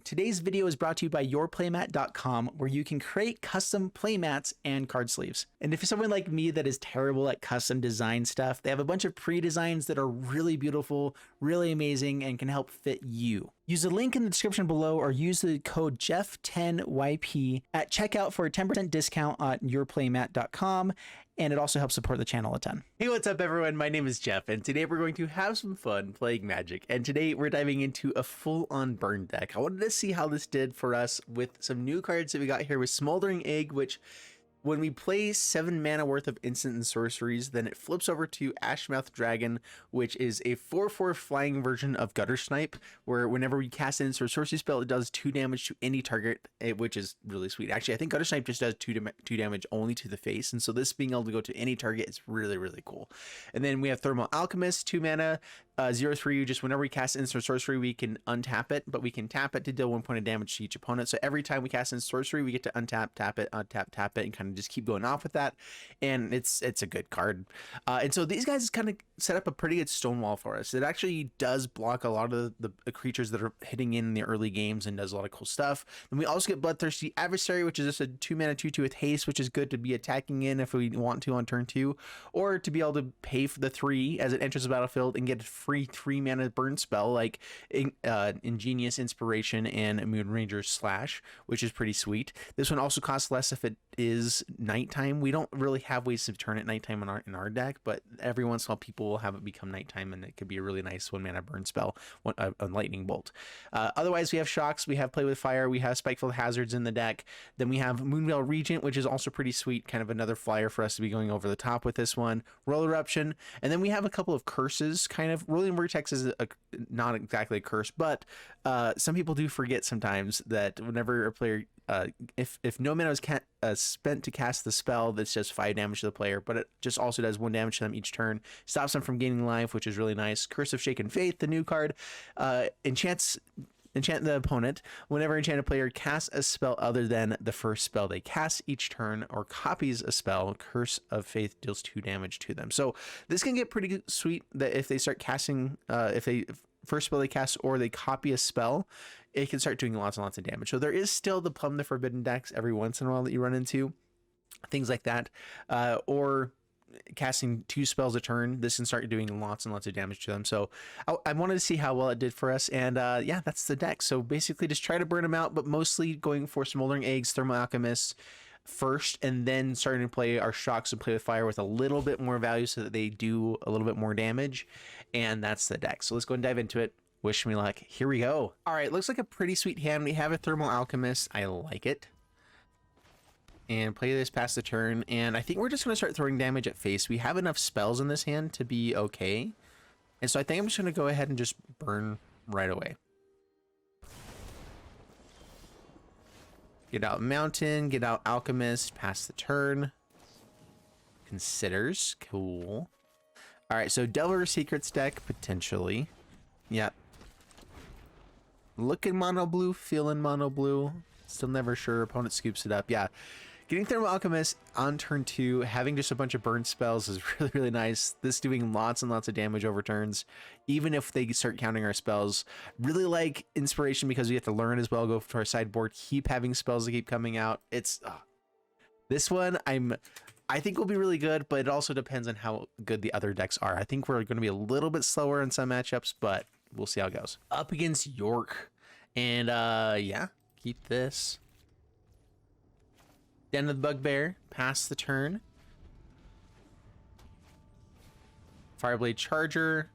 Today's video is brought to you by yourplaymat.com, where you can create custom playmats and card sleeves. And if you're someone like me that is terrible at custom design stuff, they have a bunch of pre-designs that are really beautiful, really amazing, and can help fit you. Use the link in the description below or use the code Jeff10YP at checkout for a 10% discount on yourplaymat.com, and it also helps support the channel a ton. Hey, what's up everyone? My name is Jeff, and today we're going to have some fun playing Magic. And today we're diving into a full-on burn deck. I wanted to see how this did for us with some new cards that we got here with Smoldering Egg, which when we play 7 mana worth of instant and sorceries, then it flips over to Ashmouth Dragon, which is a 4/4 flying version of Gutter Snipe, where whenever we cast an instant or sorcery spell, it does 2 damage to any target, which is really sweet. Actually, I think Gutter Snipe just does 2 damage only to the face, and so this being able to go to any target is really, really cool. And then we have Thermo-Alchemist, 2 mana, 0/3. Just whenever we cast instant or sorcery, we can untap it, but we can tap it to deal 1 point of damage to each opponent. So every time we cast instant sorcery, we get to untap, tap it, untap, tap it, and kind of just keep going off with that. And it's a good card. And so these guys kind of set up a pretty good stonewall for us. It actually does block a lot of the creatures that are hitting in the early games and does a lot of cool stuff. Then we also get Bloodthirsty Adversary, which is just a 2 mana 2/2 with haste, which is good to be attacking in if we want to on turn 2, or to be able to pay for the 3 as it enters the battlefield and get a free 3 mana burn spell like Igneous Inspiration and Moonrager Slash, which is pretty sweet. This one also costs less if it is nighttime. We don't really have ways to turn it nighttime in our deck, but every once in a while people will have it become nighttime, and it could be a really nice 1 mana burn spell, a lightning bolt. Otherwise, we have shocks, we have play with fire, we have Spikefield Hazards in the deck. Then we have Moonveil Regent, which is also pretty sweet, kind of another flyer for us to be going over the top with this one. Roil Eruption, and then we have a couple of curses. Kind of Roiling Vortex is not exactly a curse, but some people do forget sometimes that whenever a player if no mana is spent to cast the spell, that's just 5 damage to the player, but it just also does 1 damage to them each turn, stops them from gaining life, which is really nice. Curse of Shaken Faith, the new card, enchant the opponent. Whenever enchanted player casts a spell other than the first spell they cast each turn, or copies a spell, Curse of Faith deals 2 damage to them. So this can get pretty sweet that if they start casting, if they first spell they cast or they copy a spell, it can start doing lots and lots of damage. So there is still the Plumb the Forbidden decks every once in a while that you run into, things like that, or casting 2 spells a turn. This can start doing lots and lots of damage to them. So I wanted to see how well it did for us, and yeah, that's the deck. So basically just try to burn them out, but mostly going for Smoldering Eggs, Thermo-Alchemist first, and then starting to play our shocks and play with fire with a little bit more value so that they do a little bit more damage. And that's the deck. So let's go and dive into it. Wish me luck. Here we go. All right, looks like a pretty sweet hand. We have a Thermo-Alchemist. I like it. And play this past the turn, and I think we're just going to start throwing damage at face. We have enough spells in this hand to be okay, and so I think I'm just going to go ahead and just burn right away. Get out Mountain, get out Alchemist, pass the turn. Considers, cool. All right, so Delver Secrets deck, potentially. Yeah. Looking mono blue, feeling mono blue. Still never sure. Opponent scoops it up. Yeah. Getting Thermo-Alchemist on turn 2, having just a bunch of burn spells is really, really nice. This doing lots and lots of damage over turns, even if they start counting our spells. Really like Inspiration because we have to learn as well, go to our sideboard, keep having spells that keep coming out. It's this one I think will be really good, but it also depends on how good the other decks are. I think we're going to be a little bit slower in some matchups, but we'll see how it goes. Up against York, and yeah, keep this. Den of the Bugbear, pass the turn. Fireblade Charger.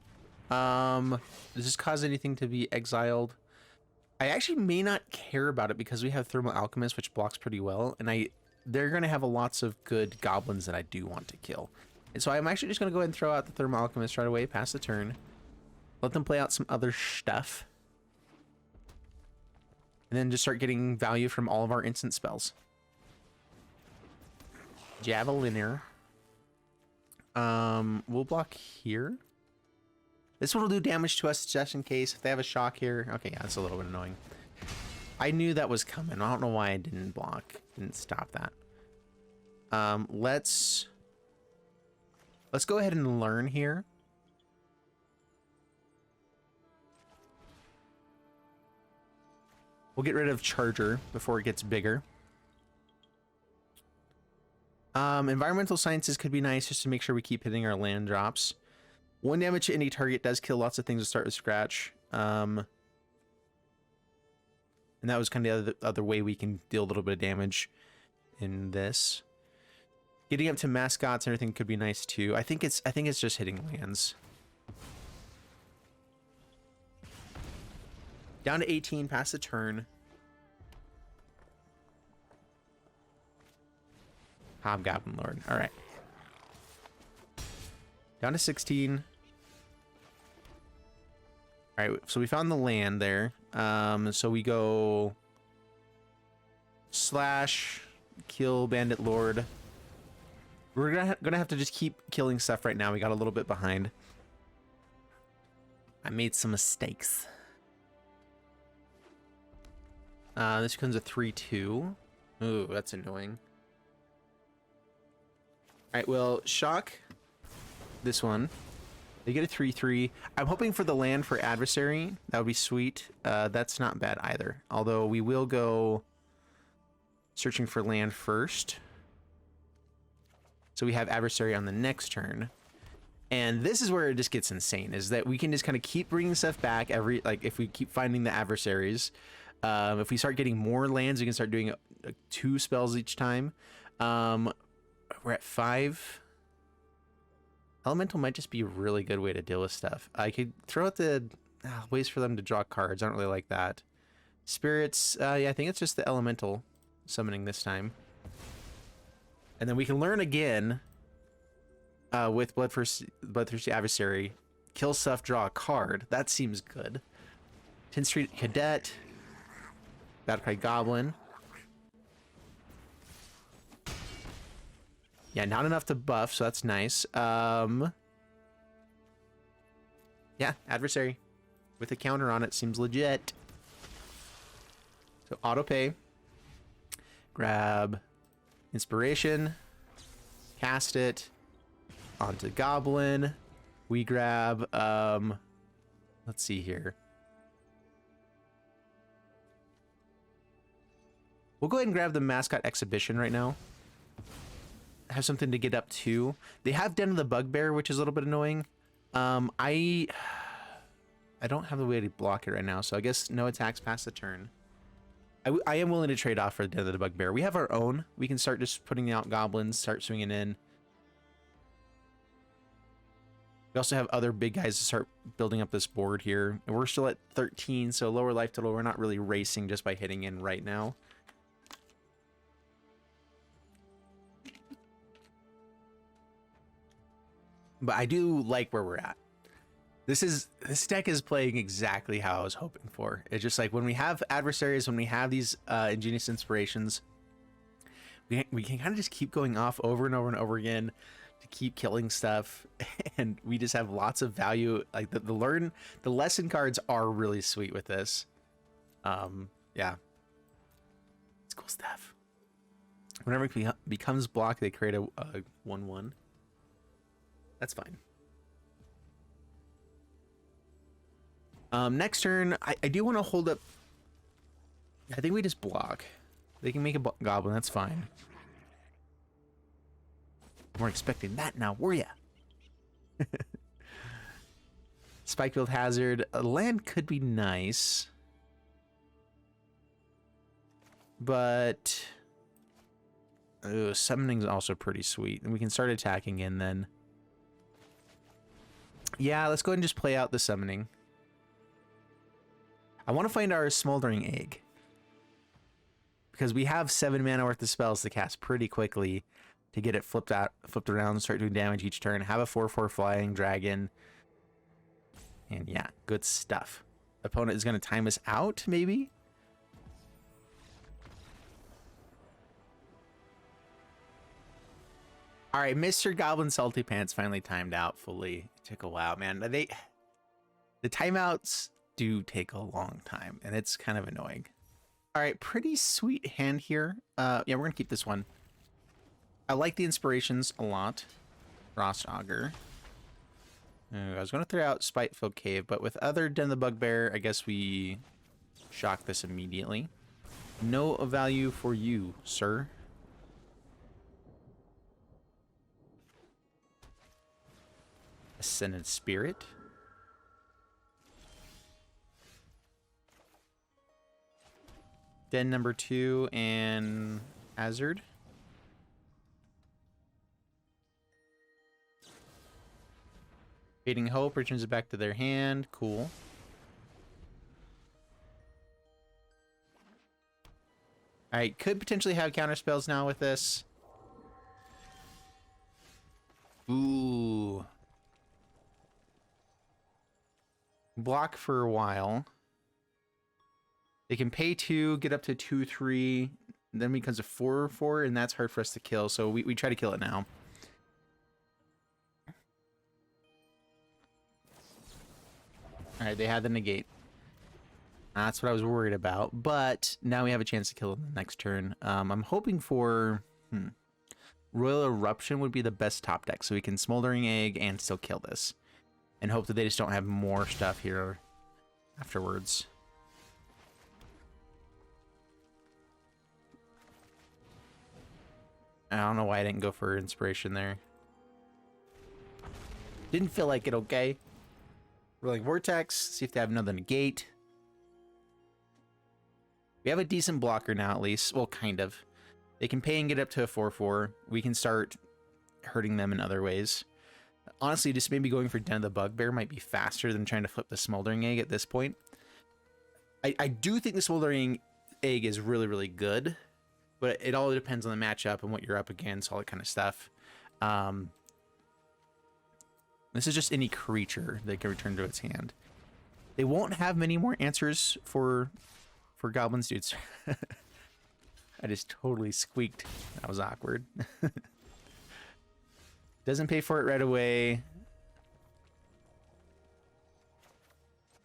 Does this cause anything to be exiled? I actually may not care about it because we have Thermo-Alchemist, which blocks pretty well, and they're going to have lots of good goblins that I do want to kill. And so I'm actually just going to go ahead and throw out the Thermo-Alchemist right away, pass the turn. Let them play out some other stuff. And then just start getting value from all of our instant spells. Javeliner. We'll block here. This one will do damage to us just in case if they have a shock here. Okay, yeah, that's a little bit annoying. I knew that was coming. I don't know why I didn't block, didn't stop that. Let's go ahead and learn here. We'll get rid of Charger before it gets bigger. Environmental Sciences could be nice just to make sure we keep hitting our land drops. 1 damage to any target does kill lots of things to start with scratch. And that was kind of the other way we can deal a little bit of damage in this. Getting up to mascots and everything could be nice too. I think it's just hitting lands. Down to 18, past the turn. Hobgoblin Lord. All right. Down to 16. All right, so we found the land there. So we go slash kill Bandit Lord. We're gonna have to just keep killing stuff right now. We got a little bit behind. I made some mistakes. This becomes a 3/2. Ooh, that's annoying. All right, well, shock this one. They get a 3/3. I'm hoping for the land for Adversary. That would be sweet. That's not bad either. Although we will go searching for land first. So we have Adversary on the next turn. And this is where it just gets insane, is that we can just kind of keep bringing stuff back if we keep finding the adversaries. If we start getting more lands, we can start doing 2 spells each time. We're at 5. Elemental might just be a really good way to deal with stuff. I could throw out the ways for them to draw cards. I don't really like that. Spirits, yeah, I think it's just the Elemental summoning this time. And then we can learn again with Bloodthirsty Adversary. Kill stuff, draw a card. That seems good. 10th Street Cadet. Battlecry Goblin. Yeah, not enough to buff, so that's nice. Yeah, Adversary with a counter on it seems legit. So auto pay. Grab Inspiration. Cast it onto Goblin. We grab let's see here. We'll go ahead and grab the Mascot Exhibition right now. Have something to get up to. They have Den of the Bugbear, which is a little bit annoying. I don't have the way to block it right now, so I guess no attacks past the turn. I am willing to trade off for Den of the Bugbear. We have our own. We can start just putting out goblins, start swinging in. We also have other big guys to start building up this board here. And we're still at 13, so lower life total. We're not really racing just by hitting in right now. But I do like where we're at. This deck is playing exactly how I was hoping for. It's just like when we have adversaries, when we have these Ingenious Inspirations, we can kind of just keep going off over and over and over again to keep killing stuff, and we just have lots of value. Like the lesson cards are really sweet with this. Yeah, it's cool stuff. Whenever it becomes blocked, they create a 1/1. That's fine. Next turn, I do want to hold up. I think we just block. They can make a goblin. That's fine. We're expecting that now, were ya? Spikefield Hazard. A land could be nice. But summoning's also pretty sweet. And we can start attacking in then. Yeah, let's go ahead and just play out the summoning. I want to find our Smoldering Egg, because we have 7 mana worth of spells to cast pretty quickly to get it flipped around and start doing damage each turn. Have a 4/4 flying dragon. And yeah, good stuff. Opponent is going to time us out, maybe? All right, Mr. Goblin Salty Pants finally timed out fully. It took a while, man. The timeouts do take a long time, and it's kind of annoying. All right, pretty sweet hand here. Yeah, we're gonna keep this one. I like the inspirations a lot. Frost Augur. I was gonna throw out Spikefield Cave, but with other Den the Bugbear, I guess we Shock this immediately. No value for you, sir. Ascended Spirit. Den number 2 and Hazard. Fading Hope returns it back to their hand. Cool. Alright, could potentially have counter spells now with this. Ooh. Block for a while. They can pay 2, get up to 2/3, then becomes a 4/4, and that's hard for us to kill, so we try to kill it now. Alright, they had the negate. That's what I was worried about, but now we have a chance to kill it the next turn. I'm hoping for... Roil Eruption would be the best top deck, so we can Smoldering Egg and still kill this. And hope that they just don't have more stuff here afterwards. I don't know why I didn't go for Inspiration there. Didn't feel like it, okay? Roiling Vortex, see if they have another negate. We have a decent blocker now, at least. Well, kind of. They can pay and get up to a 4/4. We can start hurting them in other ways. Honestly, just maybe going for Den of the Bugbear might be faster than trying to flip the Smoldering Egg at this point. I do think the Smoldering Egg is really, really good. But it all depends on the matchup and what you're up against, all that kind of stuff. This is just any creature that can return to its hand. They won't have many more answers for goblins, dudes. I just totally squeaked. That was awkward. Doesn't pay for it right away.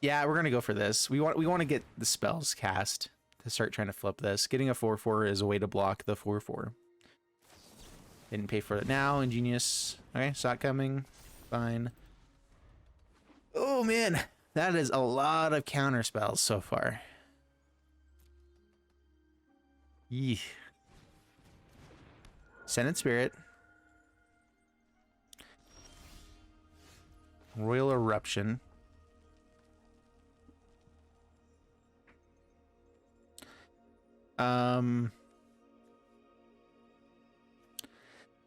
Yeah, we're gonna go for this. We want to get the spells cast to start trying to flip this. Getting a 4/4 is a way to block the 4/4. Didn't pay for it now. Ingenious. Okay, saw it coming. Fine. Oh man, that is a lot of counter spells so far. Yee. Ascended Spirit. Roil Eruption.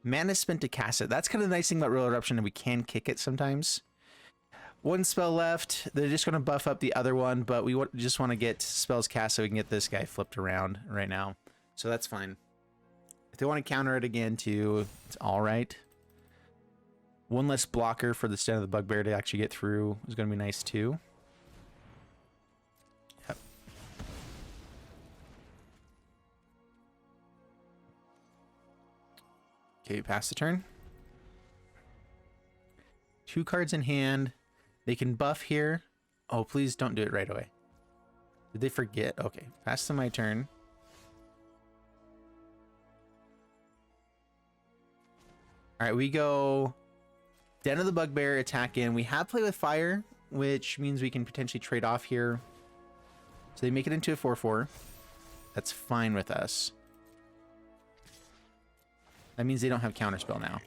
Mana spent to cast it. That's kind of the nice thing about Roil Eruption, and we can kick it sometimes. One spell left. They're just going to buff up the other one, but we just want to get spells cast so we can get this guy flipped around right now. So that's fine. If they want to counter it again too, it's all right. One less blocker for the Den of the Bugbear to actually get through is going to be nice too. Yep. Okay, pass the turn. 2 cards in hand. They can buff here. Oh, please don't do it right away. Did they forget? Okay, pass to my turn. All right, we go Den of the Bugbear, attack in. We have Play with Fire, which means we can potentially trade off here. So they make it into a 4/4. That's fine with us. That means they don't have Counterspell now.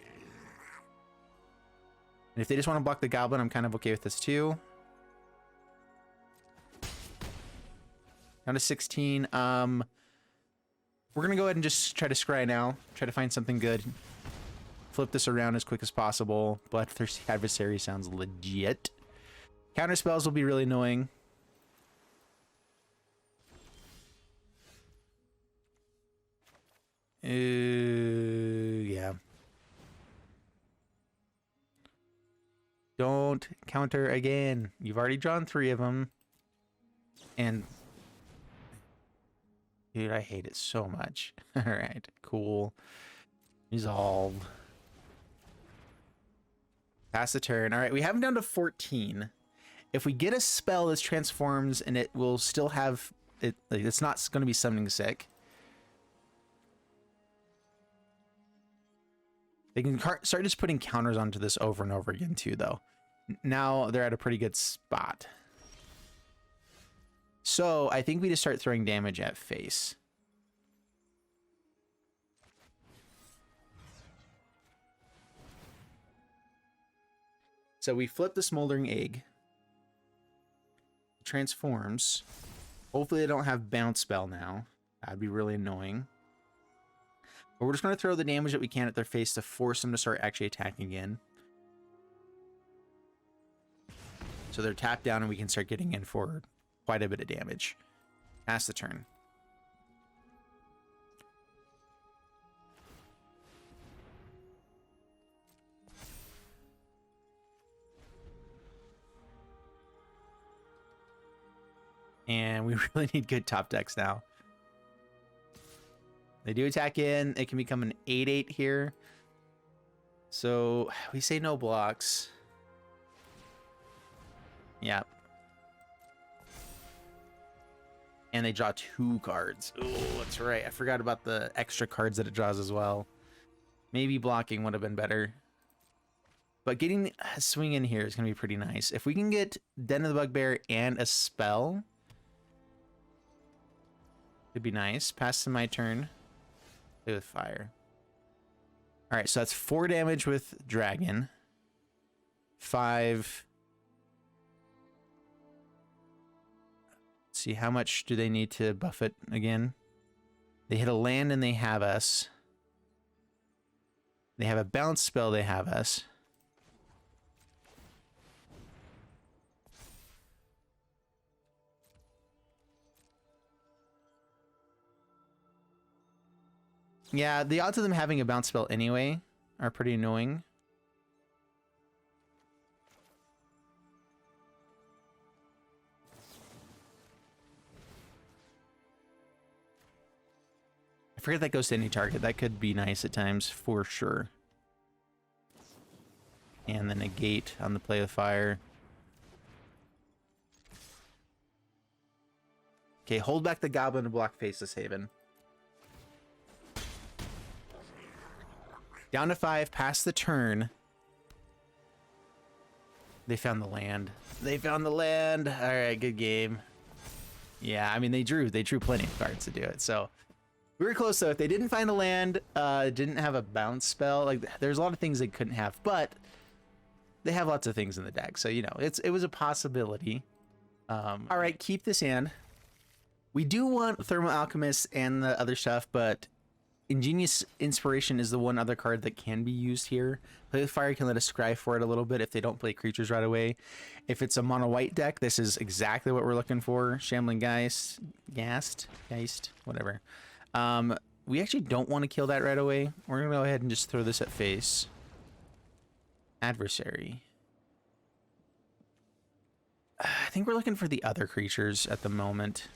And if they just want to block the Goblin, I'm kind of okay with this too. Down to 16. We're going to go ahead and just try to scry now. Try to find something good. Flip this around as quick as possible. Bloodthirsty Adversary sounds legit. Counter spells will be really annoying. Yeah. Don't counter again. You've already drawn 3 of them. And dude, I hate it so much. All right, cool. Resolve. Pass the turn. All right, we have him down to 14. If we get a spell that transforms and it will still have it, like, it's not going to be summoning sick. They can start just putting counters onto this over and over again too, though. Now they're at a pretty good spot. So I think we just start throwing damage at face. So we flip the Smoldering Egg. It transforms. Hopefully they don't have Bounce Spell now. That'd be really annoying. But we're just going to throw the damage that we can at their face to force them to start actually attacking again. So they're tapped down and we can start getting in for quite a bit of damage. Pass the turn. And we really need good top decks now. They do attack in. It can become an 8/8 here. So we say no blocks. Yep. And they draw 2 cards. Oh, that's right. I forgot about the extra cards that it draws as well. Maybe blocking would have been better. But getting a swing in here is going to be pretty nice. If we can get Den of the Bugbear and a spell, it'd be nice. Pass to my turn. Play with fire. All right, so that's 4 damage with Dragon. 5. Let's see, how much do they need to buff it again? They hit a land and they have us. They have a bounce spell, they have us. Yeah, the odds of them having a bounce spell anyway are pretty annoying. I forget that goes to any target. That could be nice at times, for sure. And then a gate on the play of fire. Okay, hold back the goblin to block Faceless Haven. Down to 5, pass the turn. They found the land. They found the land. All right, good game. Yeah, I mean, they drew plenty of cards to do it. So we were close though. If they didn't find a land, didn't have a bounce spell, like there's a lot of things they couldn't have, but they have lots of things in the deck. So, you know, it was a possibility. All right, keep this hand. We do want Thermo-Alchemist and the other stuff, but Igneous Inspiration is the one other card that can be used here. Play with Fire can let us scry for it a little bit if they don't play creatures right away. If it's a mono white deck, this is exactly what we're looking for. Shambling Geist, whatever. We actually don't want to kill that right away. We're going to go ahead and just throw this at face. Adversary. I think we're looking for the other creatures at the moment.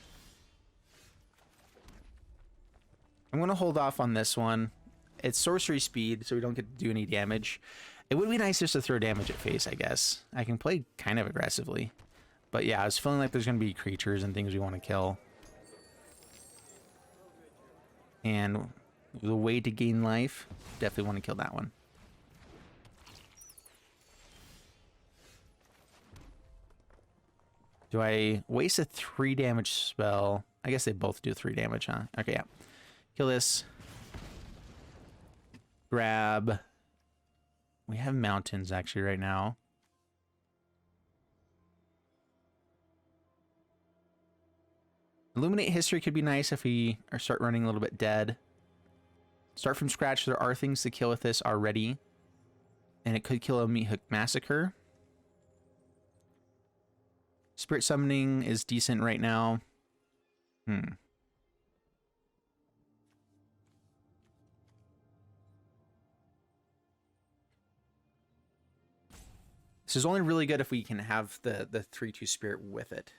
I'm going to hold off on this one. It's sorcery speed, so we don't get to do any damage. It would be nice just to throw damage at face, I guess. I can play kind of aggressively. But yeah, I was feeling like there's going to be creatures and things we want to kill. And the way to gain life, definitely want to kill that one. Do I waste a 3 damage spell? I guess they both do 3 damage, huh? Okay, yeah. Kill this. Grab. We have mountains actually right now. Illuminate History could be nice if we start running a little bit dead. Start from scratch. There are things to kill with this already. And it could kill a Meat Hook Massacre. Spirit Summoning is decent right now. This is only really good if we can have the 3/2 Spirit with it.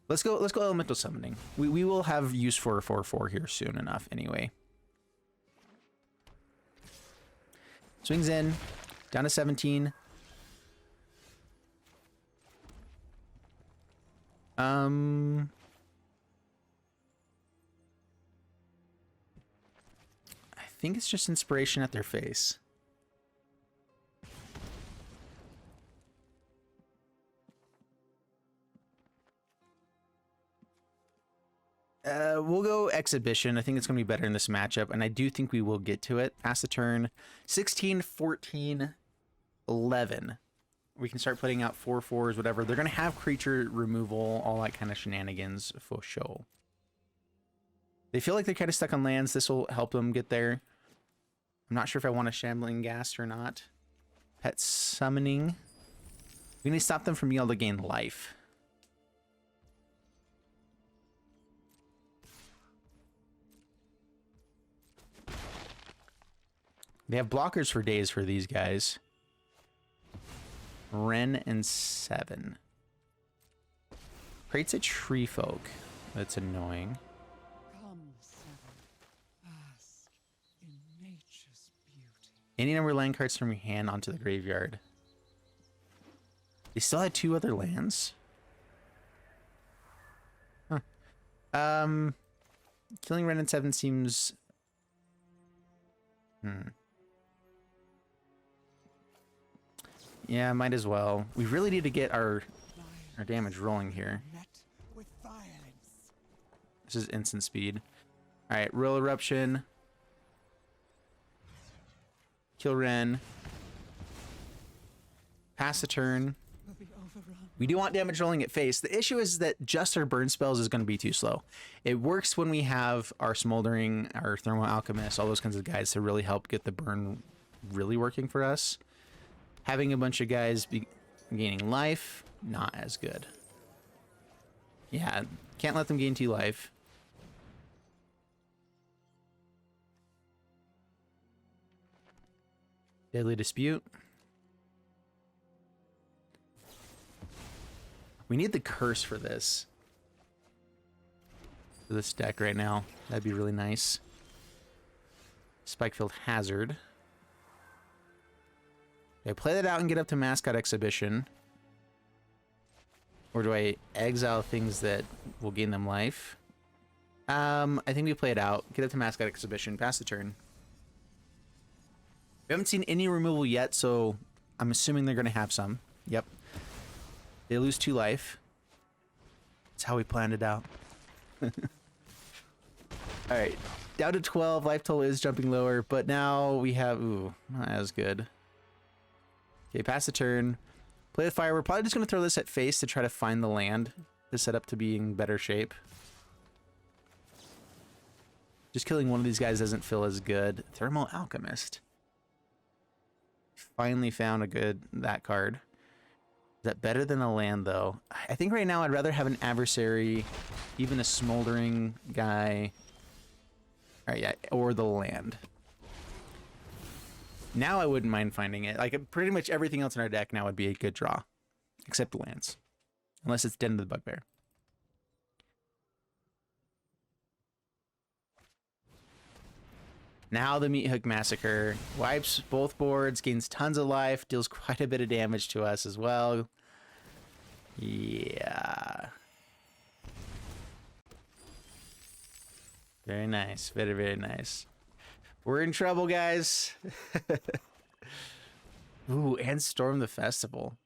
Let's go Elemental Summoning. We will have use for a 4/4 here soon enough anyway. Swings in, down to 17. I think it's just Inspiration at their face. We'll go Exhibition. I think it's going to be better in this matchup, and I do think we will get to it. Pass the turn. 16, 14, 11. We can start putting out 4/4s, whatever. They're going to have creature removal, all that kind of shenanigans for sure. They feel like they're kind of stuck on lands. This will help them get there. I'm not sure if I want a Shambling Ghast or not. Pet Summoning. We need to stop them from being able to gain life. They have blockers for days for these guys. Wren and 7. Creates a Tree Folk. That's annoying. Come, Seven. Bask in nature's beauty. Any number of land cards from your hand onto the graveyard. They still had 2 other lands. Huh. Killing Wren and 7 seems... Yeah, might as well. We really need to get our damage rolling here. Met with violence. This is instant speed. All right, Roil Eruption. Kill Wren. Pass the turn. Will be overrun. We do want damage rolling at face. The issue is that just our burn spells is going to be too slow. It works when we have our Smoldering, our Thermo-Alchemist, all those kinds of guys to really help get the burn really working for us. Having a bunch of guys be gaining life, not as good. Yeah, can't let them gain 2 life. Deadly Dispute. We need the curse for this. For this deck right now. That'd be really nice. Spikefield Hazard. Do I play that out and get up to Mascot Exhibition? Or do I exile things that will gain them life? I think we play it out. Get up to Mascot Exhibition. Pass the turn. We haven't seen any removal yet, so I'm assuming they're going to have some. Yep. They lose 2 life. That's how we planned it out. Alright. Down to 12. Life total is jumping lower, but now we have... Ooh, not as good. Okay, pass the turn. Play the fire. We're probably just going to throw this at face to try to find the land to set up to be in better shape. Just killing one of these guys doesn't feel as good. Thermo-Alchemist. Finally found that card. Is that better than a land, though? I think right now I'd rather have an adversary, even a smoldering guy. All right, yeah, or the land. Now I wouldn't mind finding it. Like, pretty much everything else in our deck now would be a good draw. Except the lands. Unless it's Den of the Bugbear. Now the Meat Hook Massacre. Wipes both boards, gains tons of life, deals quite a bit of damage to us as well. Yeah. Very nice. Very, very nice. We're in trouble, guys. Ooh, and Storm the Festival.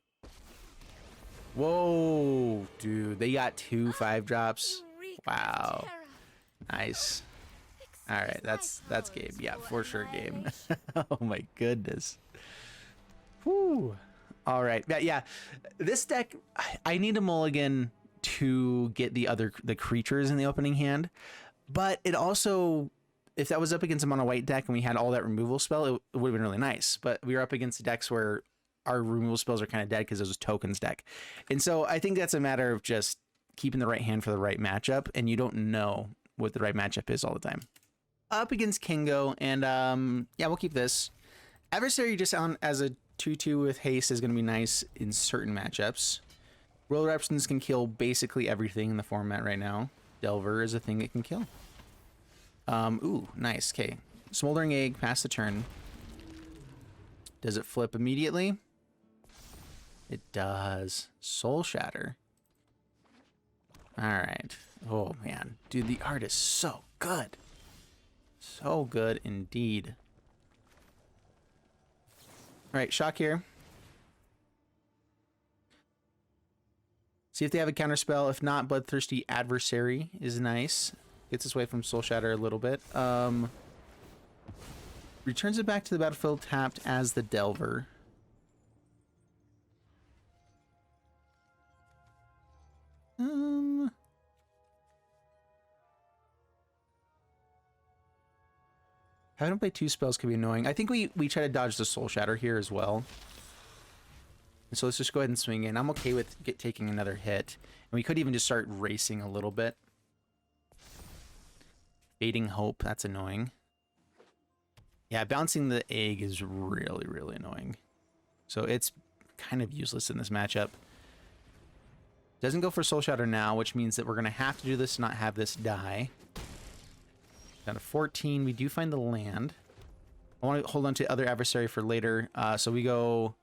Whoa, dude. They got 2 5-drops. Wow. Nice. All right, that's game. Yeah, for sure game. Oh my goodness. Whew. All right. Yeah. This deck, I need a mulligan to get the creatures in the opening hand, but it also, if that was up against a mono white deck and we had all that removal spell, it would have been really nice. But we were up against decks where our removal spells are kind of dead because it was a tokens deck, and so I think that's a matter of just keeping the right hand for the right matchup, and you don't know what the right matchup is all the time. Up against Kingo, and yeah, we'll keep this. Adversary just on as a 2/2 with haste is going to be nice in certain matchups. Roil Eruptions can kill basically everything in the format right now. Delver is a thing it can kill. Ooh, nice. Okay, Smoldering Egg, pass the turn. Does it flip immediately? It does. Soul Shatter. All right. Oh man, dude, the art is so good. So good indeed. All right, shock here. See if they have a counterspell. If not, Bloodthirsty Adversary is nice. Gets us away from Soul Shatter a little bit. Returns it back to the battlefield tapped as the Delver. Having to play 2 spells could be annoying. I think we try to dodge the Soul Shatter here as well. And so let's just go ahead and swing in. I'm okay with taking another hit. And we could even just start racing a little bit. Fading Hope, that's annoying. Yeah, bouncing the egg is really, really annoying. So it's kind of useless in this matchup. Doesn't go for Soul Shatter now, which means that we're going to have to do this to not have this die. Down to 14. We do find the land. I want to hold on to other adversary for later. So we go...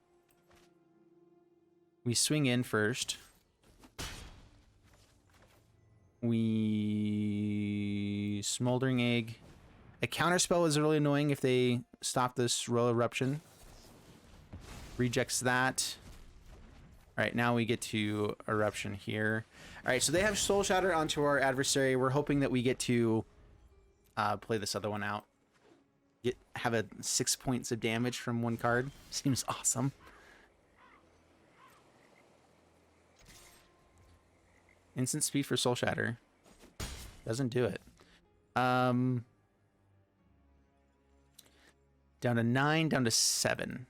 We swing in first. We... Smoldering Egg. A counterspell is really annoying if they stop this Roil Eruption. Rejects that. Alright, now we get to Eruption here. Alright, so they have Soul Shatter onto our adversary. We're hoping that we get to play this other one out. Have a 6 points of damage from one card. Seems awesome. Instant speed for Soul Shatter. Doesn't do it. Down to 9, down to 7.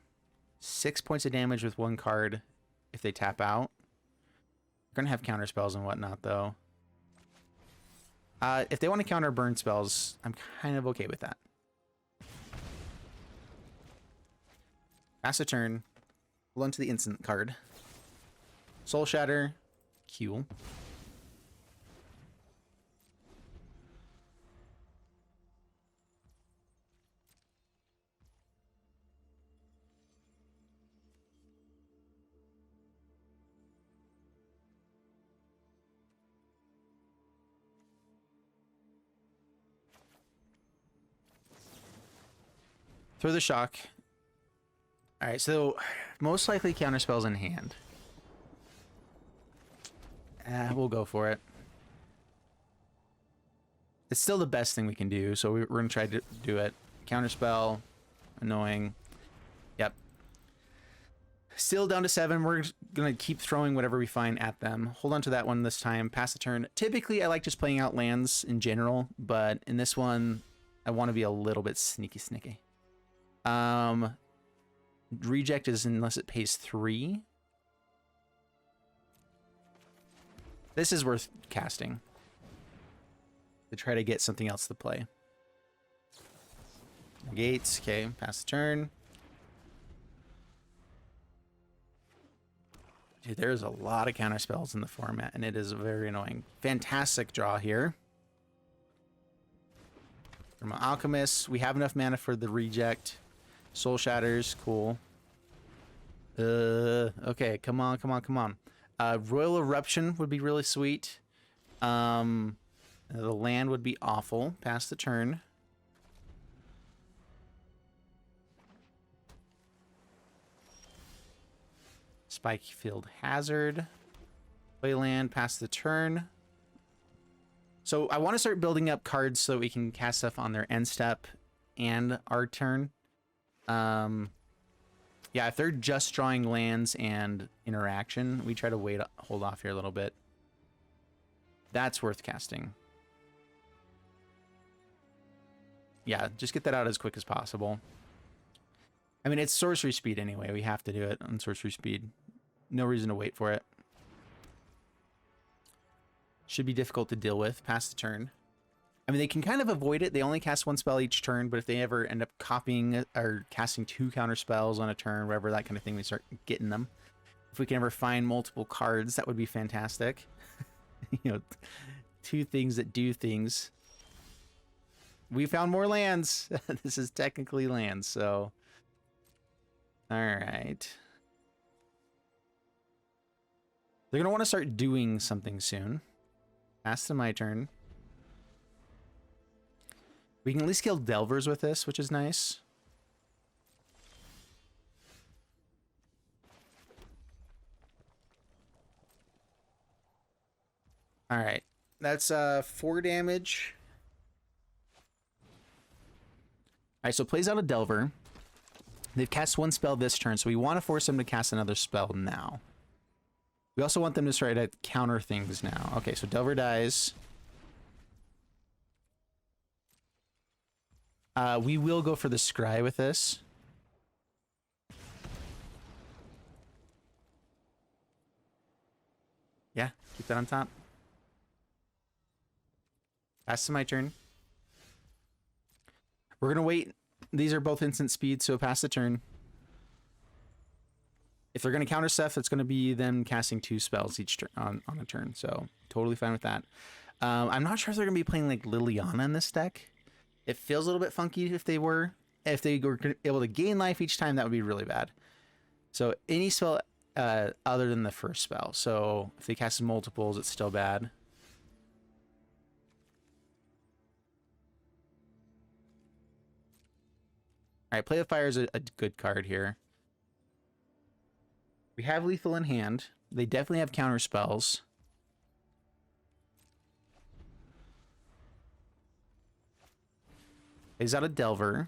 6 points of damage with one card if they tap out. We're going to have counter spells and whatnot, though. If they want to counter burn spells, I'm kind of okay with that. Pass a turn. Hold on to the instant card. Soul Shatter. Q. Throw the shock. Alright, so most likely counter spells in hand. We'll go for it. It's still the best thing we can do, so we're going to try to do it. Counter spell. Annoying. Yep. Still down to 7. We're going to keep throwing whatever we find at them. Hold on to that one this time. Pass the turn. Typically, I like just playing out lands in general, but in this one, I want to be a little bit sneaky. Reject is unless it pays 3. This is worth casting to try to get something else to play. Gates, okay, pass the turn. Dude, there's a lot of counter spells in the format, and it is very annoying. Fantastic draw here. Thermo-Alchemist, we have enough mana for the reject. Soul Shatters, cool. Okay, come on. Roil Eruption would be really sweet. The land would be awful. Pass the turn. Spikefield Hazard. Play land, pass the turn. So I want to start building up cards so we can cast stuff on their end step and our turn. Yeah, if they're just drawing lands and interaction, we try to hold off here a little bit. That's worth casting. Yeah, just get that out as quick as possible. I mean, it's sorcery speed anyway. We have to do it on sorcery speed. No reason to wait for it. Should be difficult to deal with. Pass the turn. I mean, they can kind of avoid it. They only cast 1 spell each turn, but if they ever end up copying or casting 2 counter spells on a turn, whatever, that kind of thing, we start getting them. If we can ever find multiple cards, that would be fantastic. You know, 2 things that do things. We found more lands. This is technically lands, so... Alright. They're going to want to start doing something soon. Pass to my turn. We can at least kill Delvers with this, which is nice. Alright. That's 4 damage. right, so plays out a Delver. They've cast one spell this turn, so we want to force them to cast another spell now. We also want them to try to counter things now. Okay, so Delver dies. We will go for the Scry with this. Yeah, keep that on top. Pass to my turn. We're going to wait. These are both instant speed, so pass the turn. If they're going to counter stuff, it's going to be them casting 2 spells each turn on a turn, so totally fine with that. I'm not sure if they're going to be playing like Liliana in this deck. It feels a little bit funky if they were. If they were able to gain life each time, that would be really bad. So any spell other than the first spell. So if they cast multiples, it's still bad. All right, Play the Fire is a good card here. We have lethal in hand. They definitely have counter spells. Is out a Delver.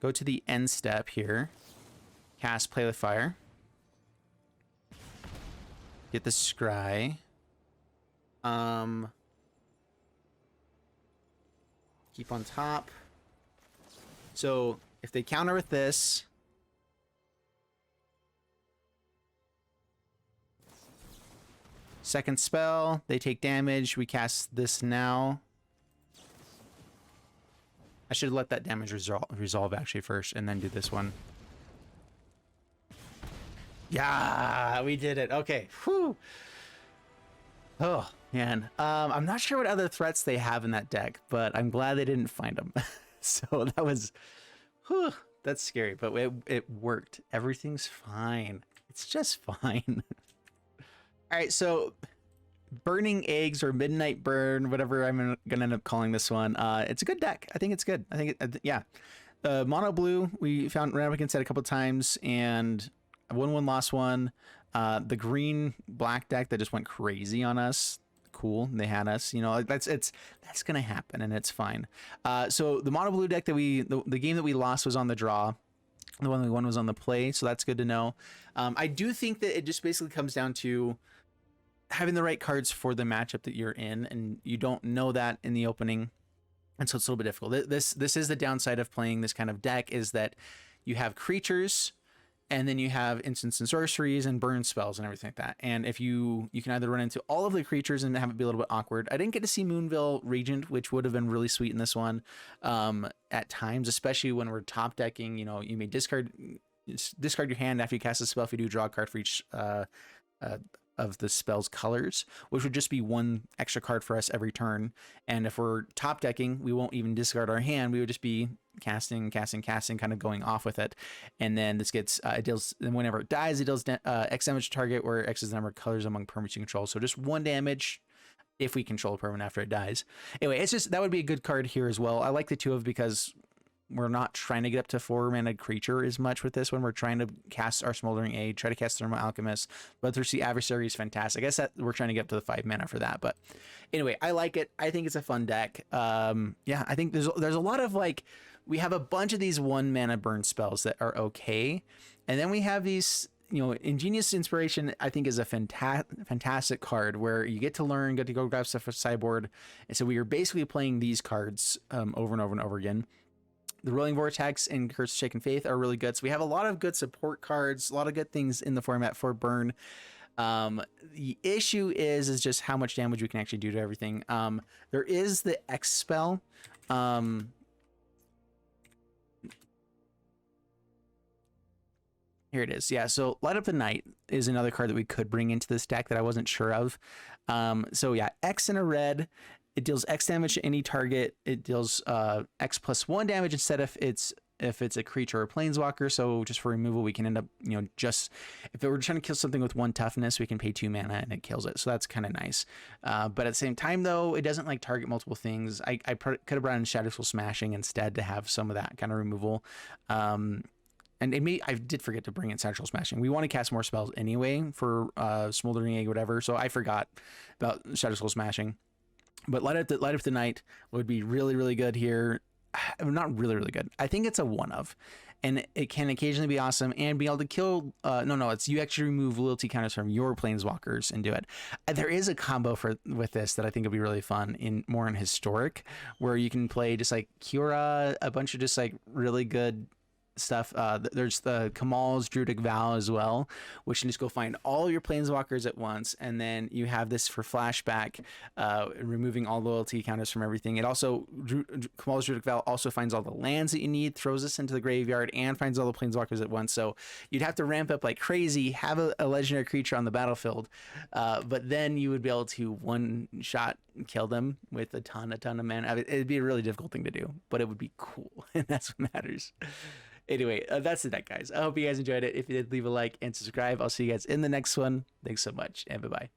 Go to the end step here. Cast Play with Fire. Get the Scry. Keep on top. So if they counter with this, second spell, they take damage. We cast this now. I should let that damage resolve actually first and then do this one. Yeah, we did it. Okay. Whew. Oh, man. I'm not sure what other threats they have in that deck, but I'm glad they didn't find them. So that was... Whew, that's scary, but it worked. Everything's fine. It's just fine. All right, so... Burning Eggs or Midnight Burn, whatever I'm gonna end up calling this one. It's a good deck. I think it's good. I think yeah. Mono blue, we ran up against that a couple times and won one, lost one. The green black deck that just went crazy on us. Cool, they had us. You know, that's gonna happen and it's fine. So the mono blue deck that the game that we lost was on the draw. The one we won was on the play, so that's good to know. I do think that it just basically comes down to having the right cards for the matchup that you're in, and you don't know that in the opening, and so it's a little bit difficult. This is the downside of playing this kind of deck, is that you have creatures and then you have instants and sorceries and burn spells and everything like that. And if you can either run into all of the creatures and have it be a little bit awkward. I didn't get to see Moonveil Regent, which would have been really sweet in this one at times, especially when we're top decking. You know, you may discard your hand after you cast a spell. If you do, draw a card for each of the spell's colors, which would just be one extra card for us every turn. And if we're top decking, we won't even discard our hand. We would just be casting, kind of going off with it. And then this gets, it deals, and whenever it dies, it deals X damage to target, where X is the number of colors among permanents you control. So just 1 damage if we control a permanent after it dies. Anyway, it's just, that would be a good card here as well. I like the 2 of, because we're not trying to get up to 4-mana creature as much with this one. We're trying to cast our Smoldering Egg, try to cast Thermo-Alchemist. Bloodthirsty Adversary is fantastic. I guess that we're trying to get up to the 5-mana for that. But anyway, I like it. I think it's a fun deck. Yeah, I think there's a lot of, like, we have a bunch of these 1-mana burn spells that are okay. And then we have these, you know, Igneous Inspiration, I think, is a fantastic card where you get to learn, get to go grab stuff for Sideboard. And so we are basically playing these cards over and over and over again. The Roiling Vortex and Curse of Shaken Faith are really good. So we have a lot of good support cards, a lot of good things in the format for burn. The issue is just how much damage we can actually do to everything. There is the X spell. Here it is. Yeah, so Light Up the Night is another card that we could bring into this deck that I wasn't sure of. So yeah, X in a red. It deals X damage to any target. It deals X plus 1 damage instead if it's a creature or a planeswalker. So just for removal, we can end up, you know, just if we're trying to kill something with 1 toughness, we can pay 2 mana and it kills it. So that's kind of nice. But at the same time, though, it doesn't like target multiple things. I could have brought in Shadow Soul Smashing instead to have some of that kind of removal. And I did forget to bring in Shadow Soul Smashing. We want to cast more spells anyway for Smoldering Egg or whatever. So I forgot about Shadow Soul Smashing. But Light Up the Night would be really, really good here. Not really, really good. I think it's a one of. And it can occasionally be awesome, and be able to kill. It's you actually remove loyalty counters from your planeswalkers and do it. There is a combo with this that I think would be really fun in historic, where you can play just like Cura, a bunch of just like really good stuff. There's the Kamal's Druidic Vow as well, which can just go find all your planeswalkers at once, and then you have this for flashback, removing all loyalty counters from everything. It also Kamal's Druidic Vow also finds all the lands that you need, throws this into the graveyard, and finds all the planeswalkers at once. So you'd have to ramp up like crazy, have a legendary creature on the battlefield, but then you would be able to one shot kill them with a ton of mana. It'd be a really difficult thing to do, but it would be cool, and that's what matters. Anyway, that's the deck, guys. I hope you guys enjoyed it. If you did, leave a like and subscribe. I'll see you guys in the next one. Thanks so much, and bye-bye.